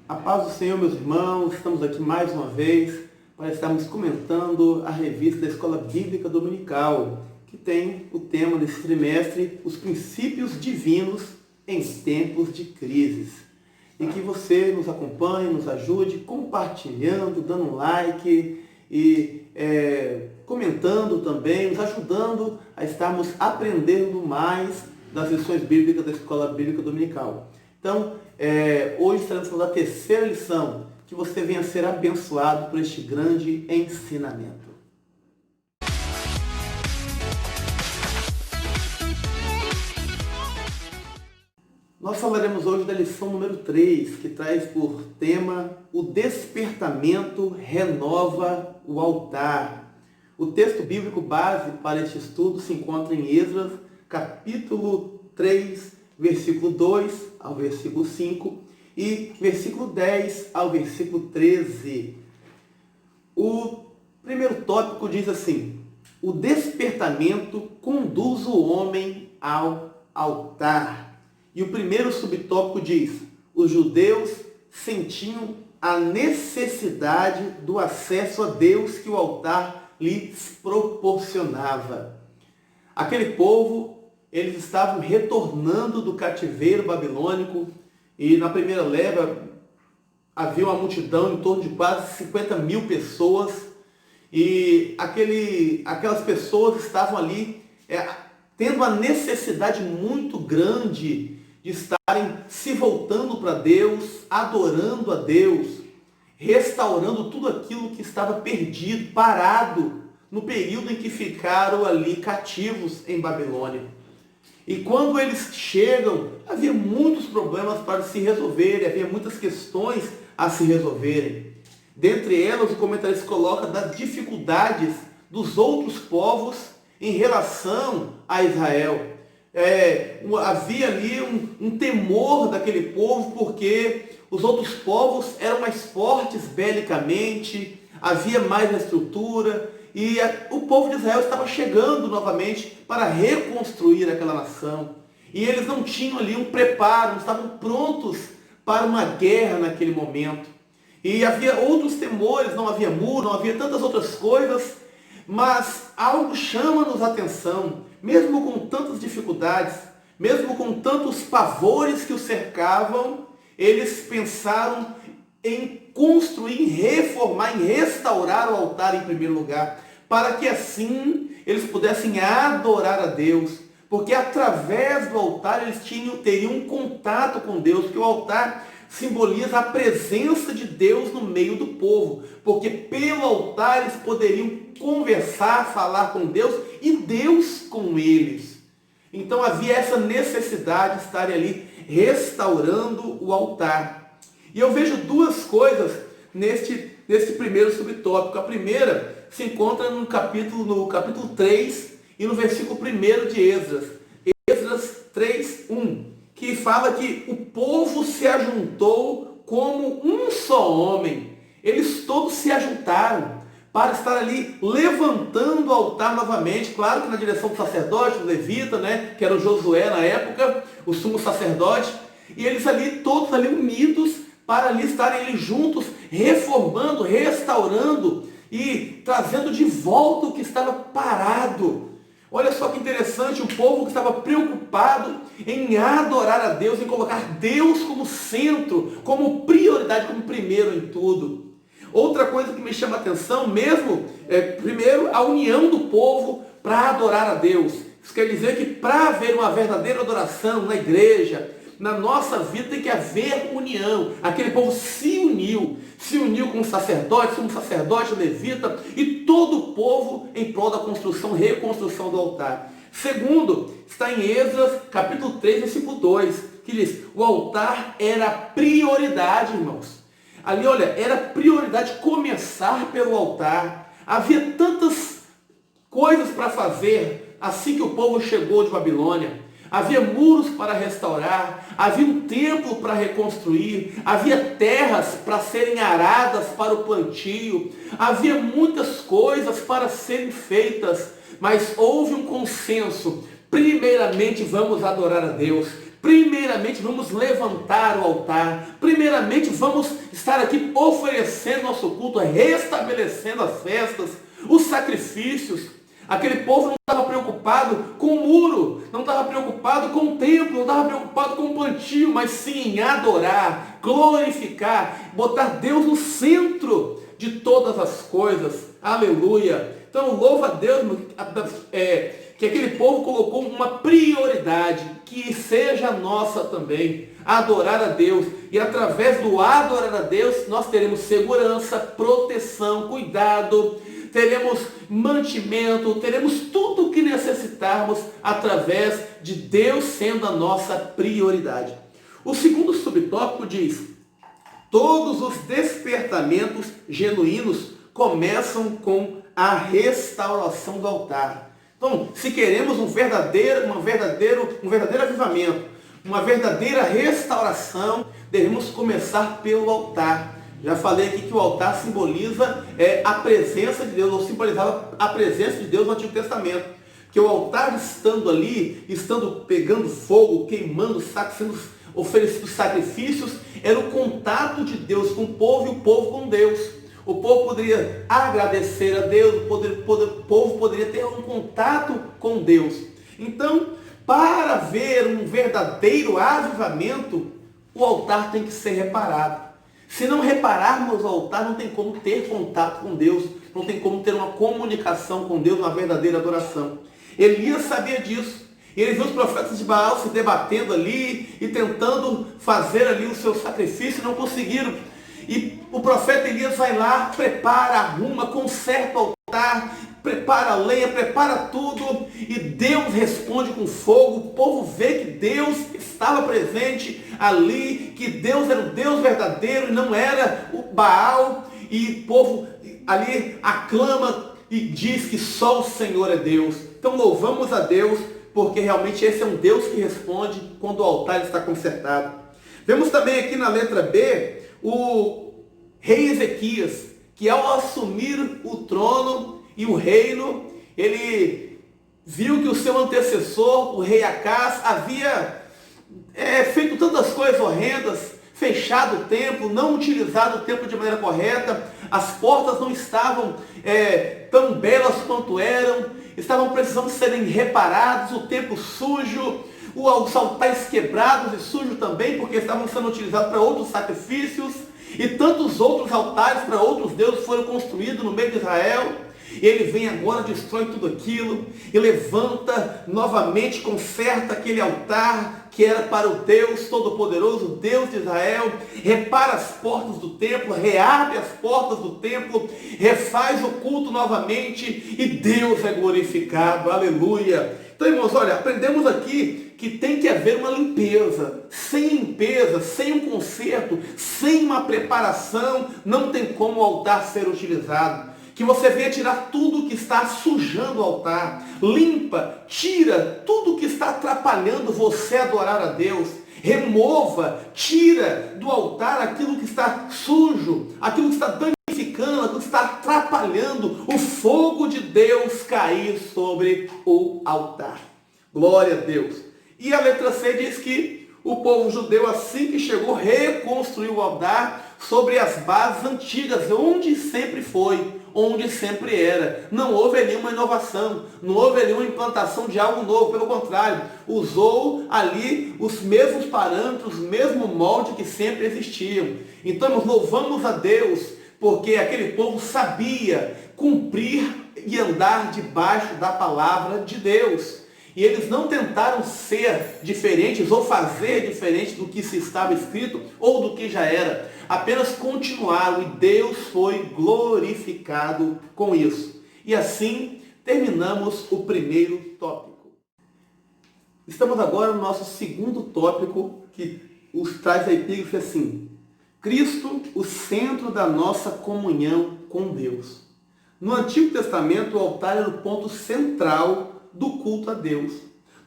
A paz do Senhor, meus irmãos, estamos aqui mais uma vez para estarmos comentando a revista da Escola Bíblica Dominical, que tem o tema desse trimestre, os princípios divinos em tempos de crises. E que você nos acompanhe, nos ajude compartilhando, dando um like e comentando também, nos ajudando a estarmos aprendendo mais das lições bíblicas da Escola Bíblica Dominical. Então, hoje estaremos falando da terceira lição, que você venha a ser abençoado por este grande ensinamento. Nós falaremos hoje da lição número 3, que traz por tema o despertamento renova o altar. O texto bíblico base para este estudo se encontra em Esdras, capítulo 3, versículo 2 ao versículo 5 e versículo 10 ao versículo 13. O primeiro tópico diz assim: o despertamento conduz o homem ao altar. E o primeiro subtópico diz: os judeus sentiam a necessidade do acesso a Deus que o altar lhes proporcionava. Aquele povo, eles estavam retornando do cativeiro babilônico e na primeira leva havia uma multidão em torno de quase 50 mil pessoas e aquelas pessoas estavam ali tendo uma necessidade muito grande de estarem se voltando para Deus, adorando a Deus, restaurando tudo aquilo que estava perdido, parado no período em que ficaram ali cativos em Babilônia. E quando eles chegam, havia muitos problemas para se resolverem, havia muitas questões a se resolverem. Dentre elas, o comentarista coloca das dificuldades dos outros povos em relação a Israel. Havia ali um temor daquele povo, porque os outros povos eram mais fortes belicamente, havia mais estrutura, e o povo de Israel estava chegando novamente para reconstruir aquela nação. E eles não tinham ali um preparo, não estavam prontos para uma guerra naquele momento. E havia outros temores, não havia muro, não havia tantas outras coisas, mas algo chama-nos a atenção, mesmo com tantas dificuldades, mesmo com tantos pavores que os cercavam, eles pensaram em construir, em reformar, em restaurar o altar em primeiro lugar, para que assim eles pudessem adorar a Deus, porque através do altar eles teriam um contato com Deus, porque o altar simboliza a presença de Deus no meio do povo, porque pelo altar eles poderiam conversar, falar com Deus e Deus com eles. Então havia essa necessidade de estarem ali restaurando o altar. E eu vejo duas coisas neste primeiro subtópico. A primeira se encontra no capítulo 3 e no versículo 1 de Esdras. Esdras 3:1, que fala que o povo se ajuntou como um só homem. Eles todos se ajuntaram para estar ali levantando o altar novamente, claro que na direção do sacerdote, do levita, que era o Josué na época, o sumo sacerdote, e eles ali, todos ali unidos, para ali estarem ali juntos, reformando, restaurando e trazendo de volta o que estava parado. Olha só que interessante, o povo que estava preocupado em adorar a Deus, em colocar Deus como centro, como prioridade, como primeiro em tudo. Outra coisa que me chama a atenção mesmo, primeiro, a união do povo para adorar a Deus. Isso quer dizer que para haver uma verdadeira adoração na igreja, na nossa vida tem que haver união. Aquele povo se uniu com o sacerdote, sumo sacerdote, levita e todo o povo em prol da construção, reconstrução do altar. Segundo, está em Esdras, capítulo 3, versículo 2, que diz: o altar era prioridade, irmãos. Ali, olha, era prioridade começar pelo altar. Havia tantas coisas para fazer assim que o povo chegou de Babilônia. Havia muros para restaurar, havia um templo para reconstruir, havia terras para serem aradas para o plantio, havia muitas coisas para serem feitas, mas houve um consenso. Primeiramente vamos adorar a Deus, Primeiramente, vamos levantar o altar. Primeiramente, vamos estar aqui oferecendo nosso culto, restabelecendo as festas, os sacrifícios. Aquele povo não estava preocupado com o muro, não estava preocupado com o templo, não estava preocupado com o plantio, mas sim em adorar, glorificar, botar Deus no centro de todas as coisas. Aleluia! Então, louva a Deus que aquele povo colocou uma prioridade, que seja nossa também, adorar a Deus. E através do adorar a Deus, nós teremos segurança, proteção, cuidado, teremos mantimento, teremos tudo o que necessitarmos através de Deus sendo a nossa prioridade. O segundo subtópico diz: todos os despertamentos genuínos começam com a restauração do altar. Então, se queremos um verdadeiro avivamento, uma verdadeira restauração, devemos começar pelo altar. Já falei aqui que o altar simboliza a presença de Deus, ou simbolizava a presença de Deus no Antigo Testamento. Que o altar estando ali, estando pegando fogo, queimando, sendo oferecidos sacrifícios, era o contato de Deus com o povo e o povo com Deus. O povo poderia agradecer a Deus, o povo poderia ter um contato com Deus. Então, para ver um verdadeiro avivamento, o altar tem que ser reparado. Se não repararmos o altar, não tem como ter contato com Deus, não tem como ter uma comunicação com Deus, uma verdadeira adoração. Elias sabia disso. Ele viu os profetas de Baal se debatendo ali e tentando fazer ali o seu sacrifício, não conseguiram. E o profeta Elias vai lá, prepara, arruma, conserta o altar, prepara a lenha, prepara tudo, e Deus responde com fogo. O povo vê que Deus estava presente ali, que Deus era o Deus verdadeiro e não era o Baal, e o povo ali aclama e diz que só o Senhor é Deus. Então louvamos a Deus, porque realmente esse é um Deus que responde quando o altar está consertado. Vemos também aqui na letra B, o rei Ezequias, que ao assumir o trono e o reino, ele viu que o seu antecessor, o rei Acás, havia feito tantas coisas horrendas, fechado o templo, não utilizado o templo de maneira correta, as portas não estavam tão belas quanto eram, estavam precisando serem reparados, o templo sujo, os altares quebrados e sujos também, porque estavam sendo utilizados para outros sacrifícios, e tantos outros altares para outros deuses foram construídos no meio de Israel. E ele vem agora, destrói tudo aquilo, e levanta novamente, conserta aquele altar que era para o Deus Todo-Poderoso, Deus de Israel, repara as portas do templo, reabre as portas do templo, refaz o culto novamente, e Deus é glorificado, aleluia. Então, irmãos, olha, aprendemos aqui que tem que haver uma limpeza. Sem limpeza, sem um conserto, sem uma preparação, não tem como o altar ser utilizado. Que você venha tirar tudo que está sujando o altar. Limpa, tira tudo que está atrapalhando você adorar a Deus. Remova, tira do altar aquilo que está sujo, aquilo que está danificando, aquilo que está atrapalhando o fogo de Deus cair sobre o altar. Glória a Deus. E a letra C diz que o povo judeu, assim que chegou, reconstruiu o altar sobre as bases antigas, onde sempre foi, onde sempre era. Não houve ali uma inovação, não houve ali uma implantação de algo novo, pelo contrário, usou ali os mesmos parâmetros, o mesmo molde que sempre existiam. Então nós louvamos a Deus, porque aquele povo sabia cumprir e andar debaixo da palavra de Deus. E eles não tentaram ser diferentes ou fazer diferente do que se estava escrito ou do que já era. Apenas continuaram e Deus foi glorificado com isso. E assim terminamos o primeiro tópico. Estamos agora no nosso segundo tópico, que traz a epígrafe assim: Cristo, o centro da nossa comunhão com Deus. No Antigo Testamento, o altar era o ponto central do culto a Deus.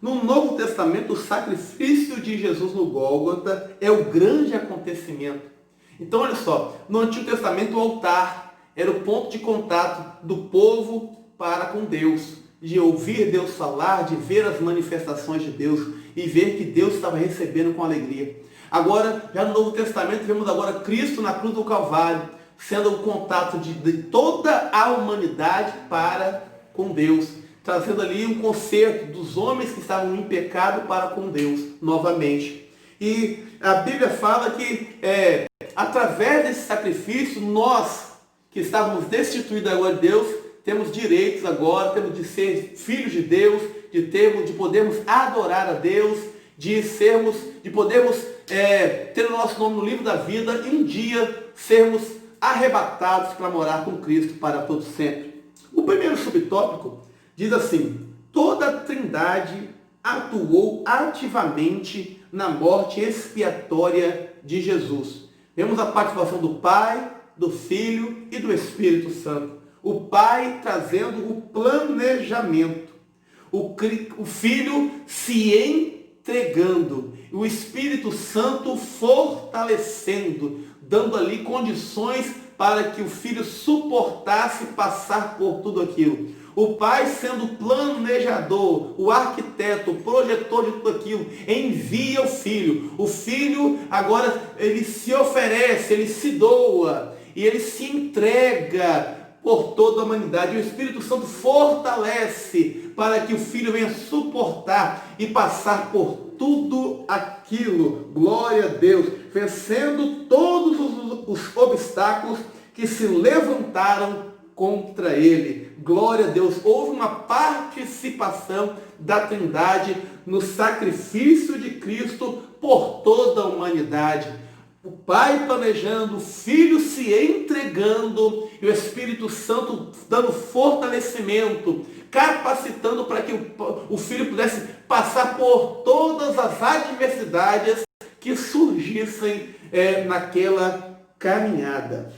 No Novo Testamento, o sacrifício de Jesus no Gólgota é o grande acontecimento. Então, olha só, no Antigo Testamento, o altar era o ponto de contato do povo para com Deus, de ouvir Deus falar, de ver as manifestações de Deus. e ver que Deus estava recebendo com alegria. Agora, já no Novo Testamento, vemos agora Cristo na cruz do Calvário, sendo o contato de toda a humanidade para com Deus, trazendo ali um conserto dos homens que estavam em pecado para com Deus, novamente. E a Bíblia fala que, através desse sacrifício, nós, que estávamos destituídos da glória de Deus, temos direitos agora, temos de ser filhos de Deus, de podermos adorar a Deus, de podermos ter o nosso nome no livro da vida e um dia sermos arrebatados para morar com Cristo para todo sempre. O primeiro subtópico diz assim: toda a Trindade atuou ativamente na morte expiatória de Jesus. Vemos a participação do Pai, do Filho e do Espírito Santo. O Pai trazendo o planejamento, o Filho se entregando, o Espírito Santo fortalecendo, dando ali condições para que o Filho suportasse passar por tudo aquilo. O Pai sendo o planejador, o arquiteto, o projetor de tudo aquilo, envia o Filho. O Filho agora ele se oferece, ele se doa e ele se entrega por toda a humanidade. O Espírito Santo fortalece para que o Filho venha suportar e passar por tudo aquilo. Glória a Deus, vencendo todos os obstáculos que se levantaram contra ele. Glória a Deus. Houve uma participação da Trindade no sacrifício de Cristo por toda a humanidade. O Pai planejando, o Filho se entregando e o Espírito Santo dando fortalecimento, capacitando para que o Filho pudesse passar por todas as adversidades que surgissem naquela caminhada.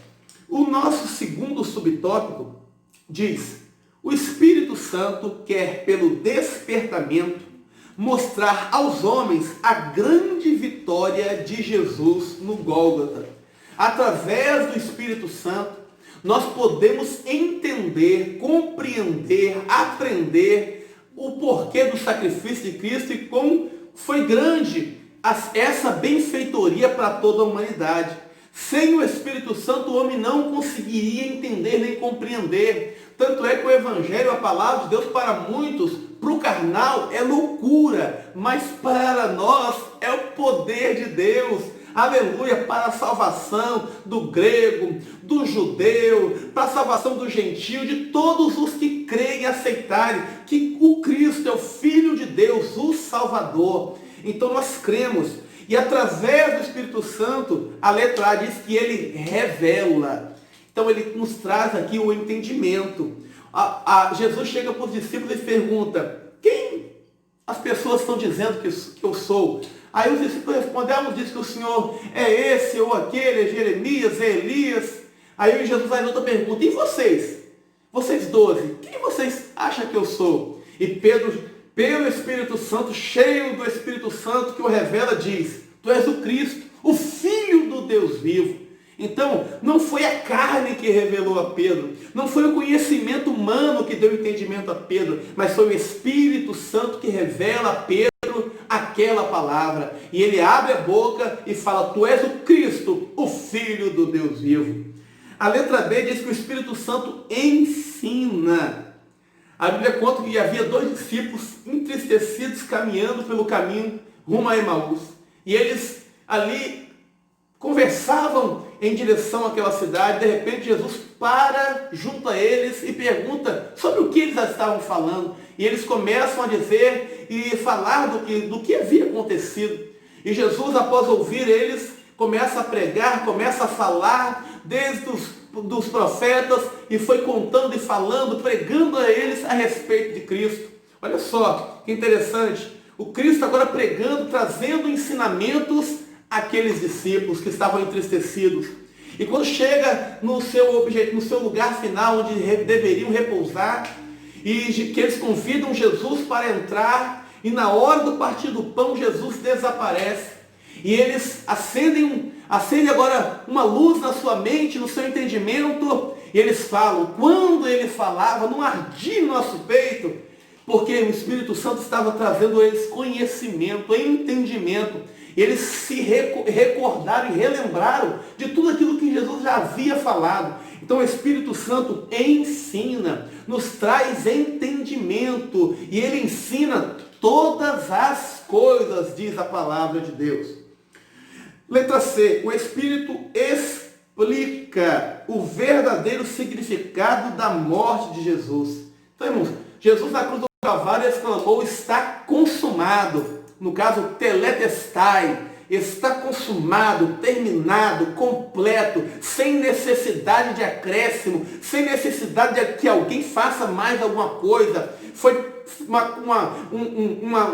O nosso segundo subtópico diz: o Espírito Santo quer, pelo despertamento, mostrar aos homens a grande vitória de Jesus no Gólgota. Através do Espírito Santo, nós podemos entender, compreender, aprender o porquê do sacrifício de Cristo e como foi grande essa benfeitoria para toda a humanidade. Sem o Espírito Santo, o homem não conseguiria entender nem compreender. Tanto é que o Evangelho, a palavra de Deus, para muitos, para o carnal, é loucura, mas para nós é o poder de Deus. Aleluia, para a salvação do grego, do judeu, para a salvação do gentio, de todos os que creem e aceitarem que o Cristo é o Filho de Deus, o Salvador. Então nós cremos. E através do Espírito Santo, a letra A diz que ele revela. Então ele nos traz aqui o entendimento. Jesus chega para os discípulos e pergunta: quem as pessoas estão dizendo que eu sou? Aí os discípulos responderam, diz que o Senhor é esse ou aquele, é Jeremias, é Elias. Aí Jesus faz outra pergunta: e vocês? Vocês 12, quem vocês acham que eu sou? E Pedro, pelo Espírito Santo, cheio do Espírito Santo que o revela, diz: tu és o Cristo, o Filho do Deus vivo. Então, não foi a carne que revelou a Pedro, não foi o conhecimento humano que deu entendimento a Pedro, mas foi o Espírito Santo que revela a Pedro aquela palavra. E ele abre a boca e fala: tu és o Cristo, o Filho do Deus vivo. A letra B diz que o Espírito Santo ensina. A Bíblia conta que havia 2 discípulos entristecidos caminhando pelo caminho rumo a Emaús. E eles ali conversavam em direção àquela cidade. De repente Jesus para junto a eles e pergunta sobre o que eles estavam falando. E eles começam a dizer e falar do que havia acontecido. E Jesus, após ouvir eles, começa a pregar, começa a falar desde dos profetas, e foi contando e falando, pregando a eles a respeito de Cristo. Olha só que interessante, o Cristo agora pregando, trazendo ensinamentos àqueles discípulos que estavam entristecidos. E quando chega no seu lugar final, onde deveriam repousar, e que eles convidam Jesus para entrar, e na hora do partir do pão, Jesus desaparece. E eles acendem agora uma luz na sua mente, no seu entendimento, e eles falam: quando ele falava, não ardia no nosso peito, porque o Espírito Santo estava trazendo a eles conhecimento, entendimento. Eles se recordaram e relembraram de tudo aquilo que Jesus já havia falado. Então o Espírito Santo ensina, nos traz entendimento, e ele ensina todas as coisas, diz a palavra de Deus. Letra C, o Espírito explica o verdadeiro significado da morte de Jesus. Então, irmãos, Jesus na cruz do Calvário exclamou: está consumado. No caso, teletestai, está consumado, terminado, completo, sem necessidade de acréscimo, sem necessidade de que alguém faça mais alguma coisa. Foi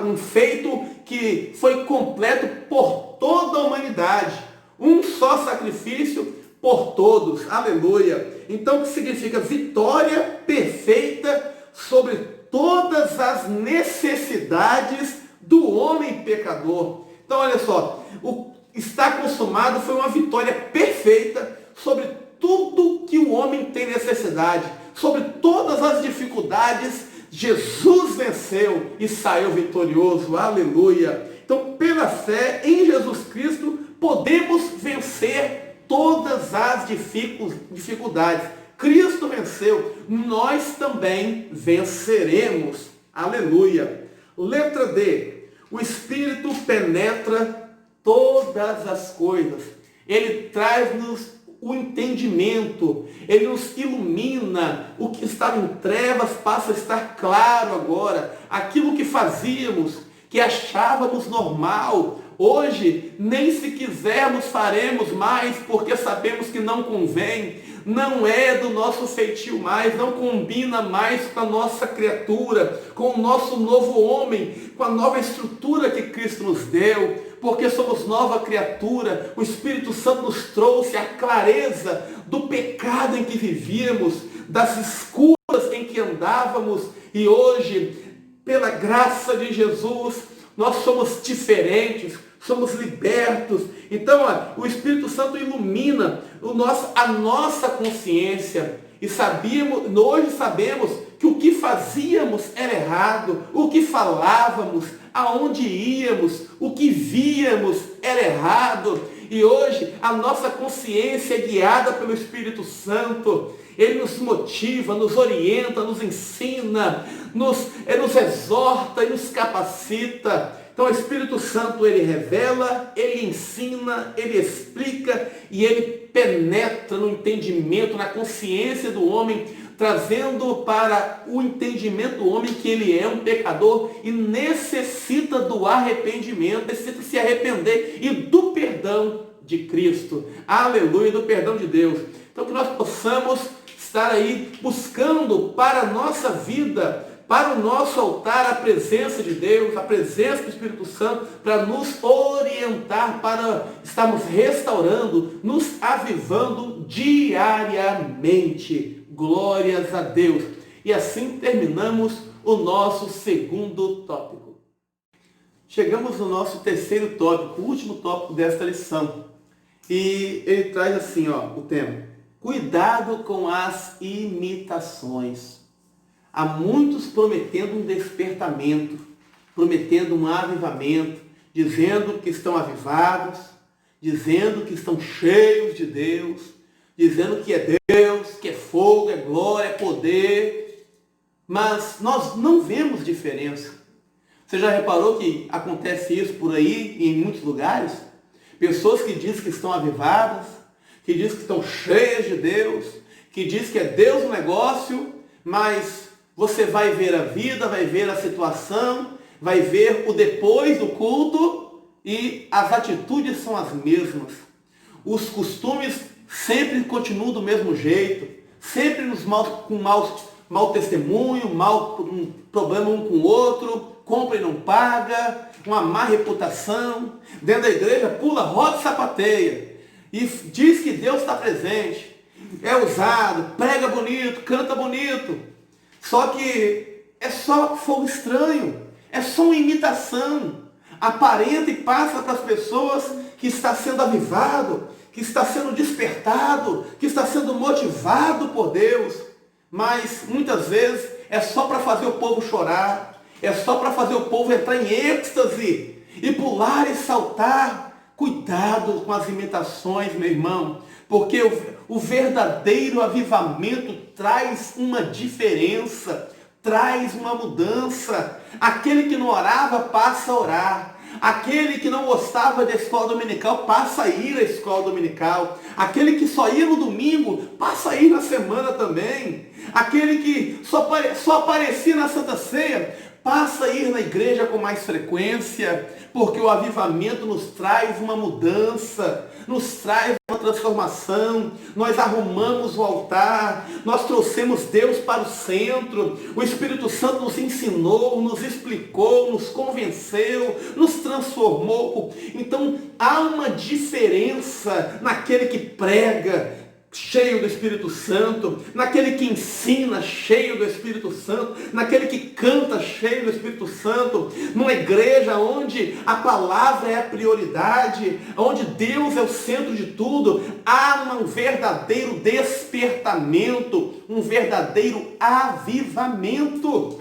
um feito que foi completo por toda a humanidade. Um só sacrifício por todos. Aleluia. Então, o que significa? Vitória perfeita sobre todas as necessidades do homem pecador. Então, olha só, o está consumado foi uma vitória perfeita sobre tudo que o homem tem necessidade, sobre todas as dificuldades. Jesus venceu e saiu vitorioso. Aleluia. Então, pela fé em Jesus Cristo, podemos vencer todas as dificuldades. Cristo venceu, nós também venceremos. Aleluia. Letra D. O Espírito penetra todas as coisas. Ele traz-nos o entendimento. Ele nos ilumina. O que estava em trevas passa a estar claro agora. Aquilo que fazíamos, que achávamos normal, hoje, nem se quisermos faremos mais, porque sabemos que não convém. Não é do nosso feitio mais, não combina mais com a nossa criatura, com o nosso novo homem, com a nova estrutura que Cristo nos deu, porque somos nova criatura. O Espírito Santo nos trouxe a clareza do pecado em que vivíamos, das escuras em que andávamos, e hoje, pela graça de Jesus, nós somos diferentes, somos libertos. Então, o Espírito Santo ilumina a nossa consciência. E hoje sabemos que o que fazíamos era errado, o que falávamos, aonde íamos, o que víamos era errado. E hoje a nossa consciência é guiada pelo Espírito Santo. Ele nos motiva, nos orienta, nos ensina, nos exorta e nos capacita. Então o Espírito Santo, ele revela, ele ensina, ele explica e ele penetra no entendimento, na consciência do homem, trazendo para o entendimento do homem que ele é um pecador e necessita do arrependimento, necessita se arrepender e do perdão de Cristo. Aleluia, do perdão de Deus. Então que nós possamos estar aí buscando para a nossa vida, para o nosso altar, a presença de Deus, a presença do Espírito Santo, para nos orientar, para estarmos restaurando, nos avivando diariamente. Glórias a Deus. E assim terminamos o nosso segundo tópico. Chegamos no nosso terceiro tópico, o último tópico desta lição. E ele traz assim, o tema: cuidado com as imitações. Há muitos prometendo um despertamento, prometendo um avivamento, dizendo que estão avivados, dizendo que estão cheios de Deus, dizendo que é Deus, que é fogo, é glória, é poder. Mas nós não vemos diferença. Você já reparou que acontece isso por aí em muitos lugares? Pessoas que dizem que estão avivadas, que dizem que estão cheias de Deus, que dizem que é Deus o negócio, mas você vai ver a vida, vai ver a situação, vai ver o depois do culto e as atitudes são as mesmas. Os costumes sempre continuam do mesmo jeito, sempre com mau testemunho, um problema um com o outro, compra e não paga, uma má reputação. Dentro da igreja pula, roda e sapateia e diz que Deus está presente, é usado, prega bonito, canta bonito. Só que é só fogo estranho, é só uma imitação. Aparenta e passa para as pessoas que está sendo avivado, que está sendo despertado, que está sendo motivado por Deus. Mas muitas vezes é só para fazer o povo chorar, É só para fazer o povo entrar em êxtase e pular e saltar. Cuidado com as imitações, meu irmão, porque o verdadeiro avivamento traz uma diferença, traz uma mudança. Aquele que não orava passa a orar. Aquele que não gostava da escola dominical passa a ir à escola dominical. Aquele que só ia no domingo passa a ir na semana também. Aquele que só aparecia na Santa Ceia passa a ir na igreja com mais frequência, porque o avivamento nos traz uma mudança, nos traz uma transformação. Nós arrumamos o altar, nós trouxemos Deus para o centro, o Espírito Santo nos ensinou, nos explicou, nos convenceu, nos transformou. Então há uma diferença naquele que prega, cheio do Espírito Santo, naquele que ensina, cheio do Espírito Santo, naquele que canta, cheio do Espírito Santo, numa igreja onde a palavra é a prioridade, onde Deus é o centro de tudo. Há um verdadeiro despertamento, um verdadeiro avivamento.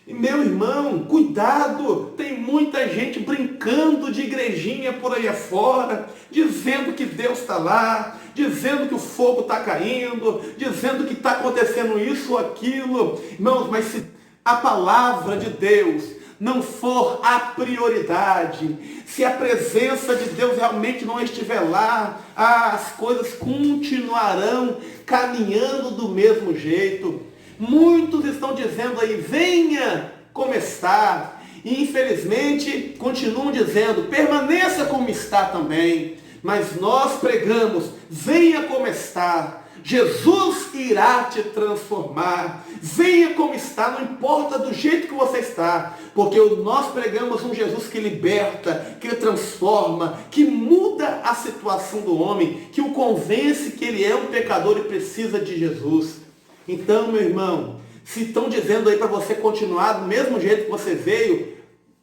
E meu irmão, cuidado, tem muita gente brincando de igrejinha por aí afora, dizendo que Deus está lá, dizendo que o fogo está caindo, dizendo que está acontecendo isso ou aquilo. Irmãos, mas se a palavra de Deus não for a prioridade, se a presença de Deus realmente não estiver lá, as coisas continuarão caminhando do mesmo jeito. Muitos estão dizendo aí, venha como está. E infelizmente continuam dizendo, permaneça como está também. Mas nós pregamos, venha como está. Jesus irá te transformar. Venha como está, não importa do jeito que você está. Porque nós pregamos um Jesus que liberta, que transforma, que muda a situação do homem, que o convence que ele é um pecador e precisa de Jesus. Então, meu irmão, se estão dizendo aí para você continuar do mesmo jeito que você veio,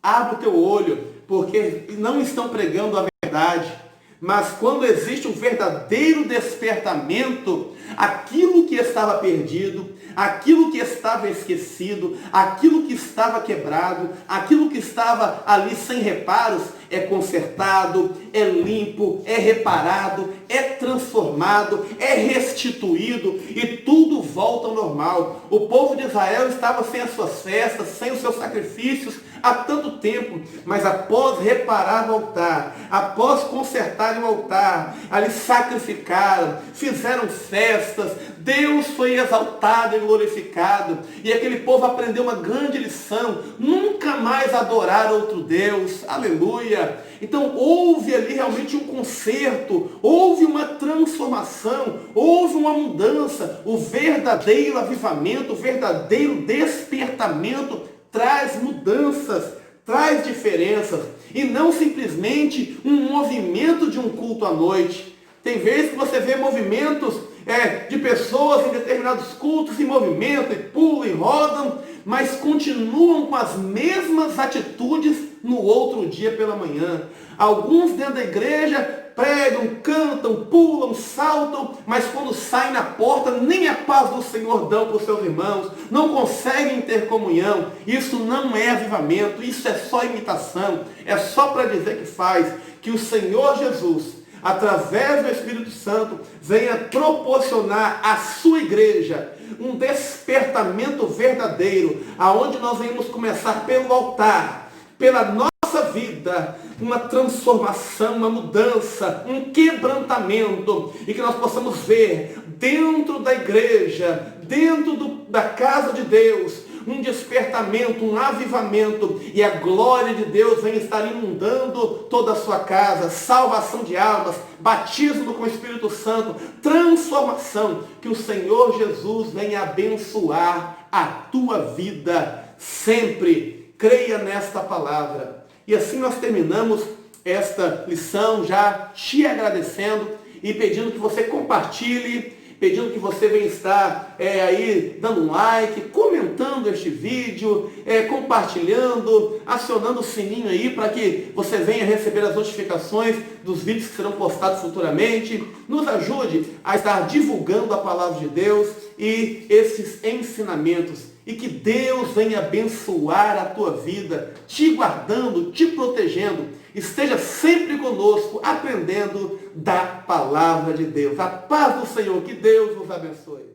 abre o teu olho, porque não estão pregando a verdade. Mas quando existe um verdadeiro despertamento, aquilo que estava perdido, aquilo que estava esquecido, aquilo que estava quebrado, aquilo que estava ali sem reparos, é consertado, é limpo, é reparado, é transformado, é restituído e tudo volta ao normal. O povo de Israel estava sem as suas festas, sem os seus sacrifícios há tanto tempo, mas após reparar o altar, após consertar o altar, ali sacrificaram, fizeram festas, Deus foi exaltado e glorificado, e aquele povo aprendeu uma grande lição, nunca mais adorar outro Deus, aleluia. Então houve ali realmente um conserto, houve uma transformação, houve uma mudança. O verdadeiro avivamento, o verdadeiro despertamento traz mudanças, traz diferenças, e não simplesmente um movimento de um culto à noite. Tem vezes que você vê movimentos de pessoas em determinados cultos em movimento, e pulam e rodam, mas continuam com as mesmas atitudes no outro dia pela manhã. Alguns dentro da igreja pregam, cantam, pulam, saltam, mas quando saem na porta, nem a paz do Senhor dão para os seus irmãos, não conseguem ter comunhão. Isso não é avivamento, isso é só imitação, é só para dizer que faz. Que o Senhor Jesus, através do Espírito Santo, venha proporcionar à sua igreja um despertamento verdadeiro, aonde nós venhamos começar pelo altar, pela nossa vida, uma transformação, uma mudança, um quebrantamento, e que nós possamos ver dentro da igreja, dentro da casa de Deus, um despertamento, um avivamento, e a glória de Deus vem estar inundando toda a sua casa, salvação de almas, batismo com o Espírito Santo, transformação, que o Senhor Jesus venha abençoar a tua vida sempre. Creia nesta palavra. E assim nós terminamos esta lição, já te agradecendo e pedindo que você compartilhe, pedindo que você venha estar aí dando um like, comentando este vídeo, compartilhando, acionando o sininho aí para que você venha receber as notificações dos vídeos que serão postados futuramente. Nos ajude a estar divulgando a palavra de Deus e esses ensinamentos. e que Deus venha abençoar a tua vida, te guardando, te protegendo. Esteja sempre conosco, aprendendo da palavra de Deus. A paz do Senhor, que Deus nos abençoe.